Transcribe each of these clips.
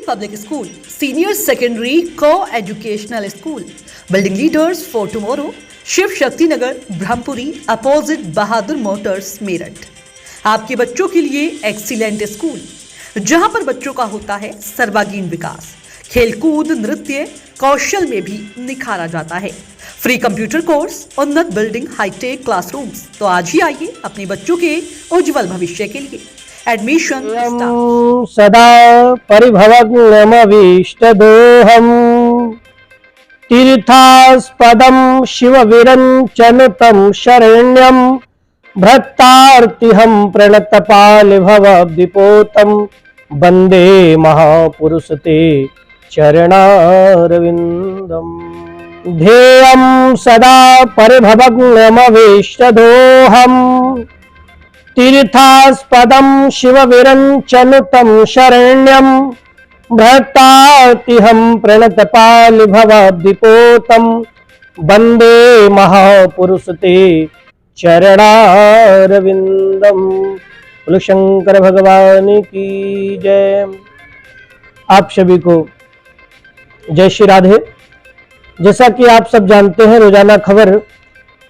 Public School, Senior Secondary Co-Educational School, Building Leaders for Tomorrow, Shiv Shakti Nagar, Brahmpuri, opposite Bahadur Motors, Meerut. आपके बच्चों के लिए excellent school, जहां पर बच्चों का होता है सर्वांगीण विकास, खेलकूद, नृत्य, कौशल में भी निखारा जाता है। फ्री कंप्यूटर कोर्स, उन्नत बिल्डिंग, हाईटेक क्लासरूम्स। तो आज ही आइए अपने बच्चों के उज्जवल भविष्य के लिए एडमिशन सदा परिभवग्नमभीष्टदोहम् तीर्थास्पदं शिवविरञ्चनुतं शरण्यं भक्तार्तिहं प्रणतपालभवद्विपोतं वन्दे महापुरुषते चरणारविन्दम्। ध्येयं सदा परिभवग्नमभीष्टदोहम् तीर्थास्पदं शिवविरञ्चनुतं शरण्यं भक्तार्तिहं प्रणतपालभवद्विपोतं वन्दे महापुरुषते चरणारविन्दम्। बोलो शंकर भगवान की जय। आप सभी को जय श्री राधे। जैसा कि आप सब जानते हैं, रोजाना खबर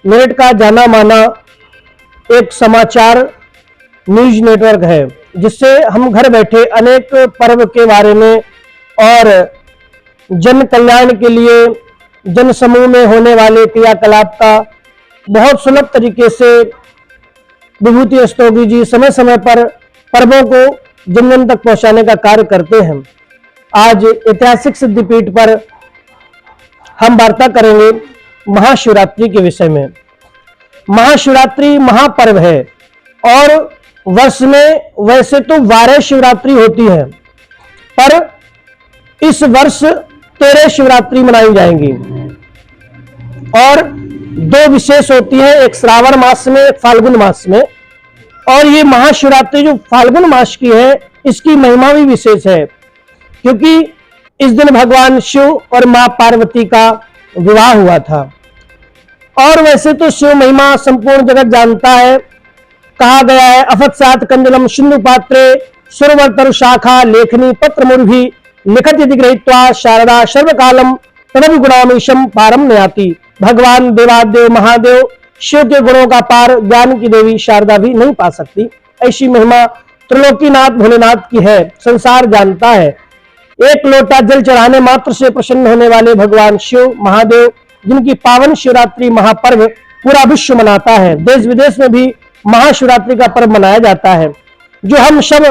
मेरठ का जाना माना एक समाचार न्यूज नेटवर्क है, जिससे हम घर बैठे अनेक पर्व के बारे में और जन कल्याण के लिए जन समूह में होने वाले क्रियाकलाप का बहुत सुलभ तरीके से विभूति अष्टोगी जी समय समय पर पर्वों को जन जन तक पहुंचाने का कार्य करते हैं। आज ऐतिहासिक सिद्धिपीठ पर हम वार्ता करेंगे महाशिवरात्रि के विषय में। महाशिवरात्रि महापर्व है और वर्ष में वैसे तो 12 शिवरात्रि होती है, पर इस वर्ष 13 शिवरात्रि मनाई जाएंगी और 2 विशेष होती है, एक श्रावण मास में, एक फाल्गुन मास में। और ये महाशिवरात्रि जो फाल्गुन मास की है, इसकी महिमा भी विशेष है, क्योंकि इस दिन भगवान शिव और मां पार्वती का विवाह हुआ था। और वैसे तो शिव महिमा संपूर्ण जगत जानता है। कहा गया है, अफत सात कंजलम सिंधु पात्रे सुरवर तरु शाखा लेखनी पत्र मुर्भी लिखत यदि गृहीत्वा शारदा सर्वकालम तदपि गुणामीशम पारम नयाति। भगवान देवादेव महादेव शिव के गुणों का पार ज्ञान की देवी शारदा भी नहीं पा सकती। ऐसी महिमा त्रिलोकीनाथ भोलेनाथ की है, संसार जानता है। एक लोटा जल चढ़ाने मात्र से प्रसन्न होने वाले भगवान शिव महादेव, जिनकी पावन शिवरात्रि महापर्व पूरा विश्व मनाता है। देश विदेश में भी महाशिवरात्रि का पर्व मनाया जाता है, जो हम सब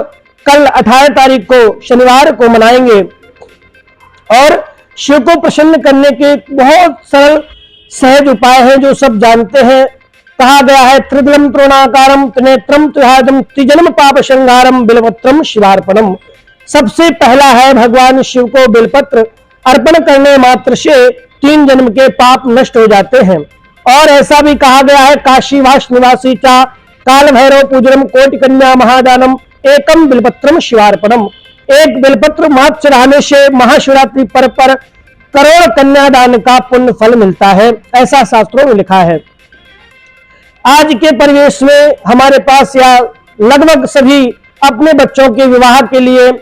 कल 18 तारीख को शनिवार को मनाएंगे। और शिव को प्रसन्न करने के बहुत सरल सहज उपाय हैं, जो सब जानते हैं। कहा गया है, त्रिदलम त्रोणाकारम त्रिनेत्रम त्रिहादम त्रिजन्म पाप संहारम बिल्वपत्रम शिवार्पणम। सबसे पहला है भगवान शिव को बेलपत्र अर्पण करने मात्र से 3 जन्म के पाप नष्ट हो जाते हैं। और ऐसा भी कहा गया है, काशीवास निवासी चा काल भैरव पूजनम कोटि कन्या महादानम एकम बिल्पत्रम शिवार्पणम। एक बेलपत्र मात्र चढ़ाने से महाशिवरात्रि पर्व पर करोड़ कन्यादान का पुण्य फल मिलता है, ऐसा शास्त्रों में लिखा है। आज के परिवेश में हमारे पास या लगभग सभी अपने बच्चों के विवाह के लिए,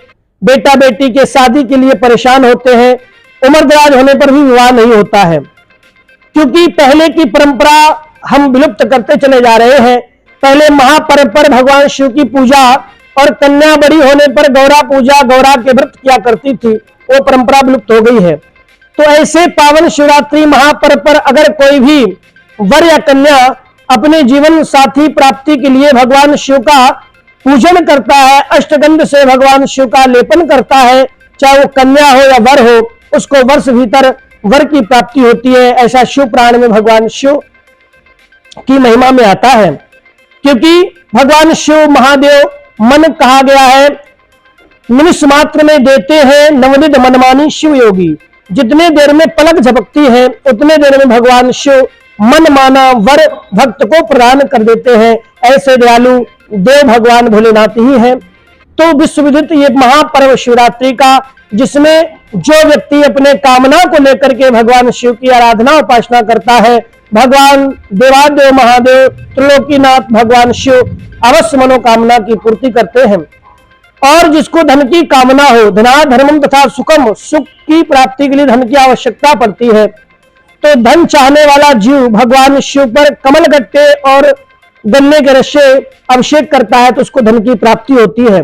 बेटा बेटी के शादी के लिए परेशान होते हैं। उम्र दराज होने पर भी विवाह नहीं होता है, क्योंकि पहले की परंपरा हम विलुप्त करते चले जा रहे हैं। पहले महापर्व पर भगवान शिव की पूजा और कन्या बड़ी होने पर गौरा पूजा, गौरा के व्रत किया करती थी, वो परंपरा विलुप्त हो गई है। तो ऐसे पावन शिवरात्रि महापर्व पर अगर कोई भी वर या कन्या अपने जीवन साथी प्राप्ति के लिए भगवान शिव का पूजन करता है, अष्टगंध से भगवान शिव का लेपन करता है, चाहे वो कन्या हो या वर हो, उसको वर्ष भीतर वर की प्राप्ति होती है। ऐसा शिव पुराण में भगवान शिव की महिमा में आता है, क्योंकि भगवान शिव महादेव मन कहा गया है, निमिष मात्र में देते हैं नवनिध मनमानी शिव योगी। जितने देर में पलक झपकती है, उतने देर में भगवान शिव मन माना वर भक्त को प्रदान कर देते हैं। ऐसे दयालु देव भगवान भोलेनाथ ही हैं। तो विश्वविदित ये महापर्व शिवरात्रि का, जिसमें जो व्यक्ति अपने कामना को लेकर के भगवान शिव की आराधना उपासना करता है, भगवान देवादेव महादेव त्रिलोकीनाथ भगवान शिव अवश्य मनोकामना की पूर्ति करते हैं। और जिसको धन की कामना हो, धना धर्मम तथा सुखम, सुख की प्राप्ति के लिए धन की आवश्यकता पड़ती है, तो धन चाहने वाला जीव भगवान शिव पर कमल गट्टे और गन्ने के रस से अभिषेक करता है तो उसको धन की प्राप्ति होती है।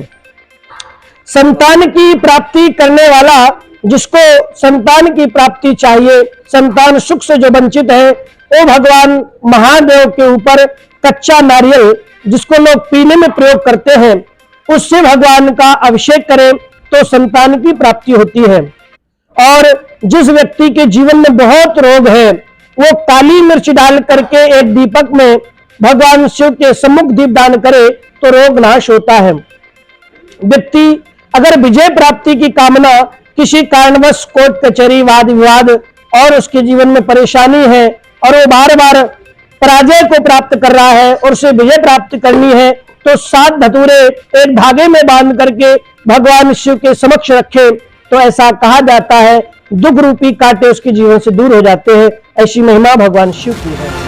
संतान की प्राप्ति करने वाला, जिसको संतान की प्राप्ति चाहिए, संतान सुख से जो वंचित है, वो भगवान महादेव के ऊपर कच्चा नारियल, जिसको लोग पीने में प्रयोग करते हैं, उससे भगवान का अभिषेक करें तो संतान की प्राप्ति होती है। और जिस व्यक्ति के जीवन में बहुत रोग है, वो काली मिर्च डाल करके एक दीपक में भगवान शिव के सम्मुख दीपदान करे तो रोग नाश होता है। व्यक्ति अगर विजय प्राप्ति की कामना, किसी कारणवश कोर्ट कचहरी वाद विवाद और उसके जीवन में परेशानी है और वो बार बार पराजय को प्राप्त कर रहा है और उसे विजय प्राप्त करनी है, तो 7 धतूरे एक धागे में बांध करके भगवान शिव के समक्ष रखे तो ऐसा कहा जाता है दुख रूपी कांटे उसके जीवन से दूर हो जाते हैं। ऐसी महिमा भगवान शिव की है।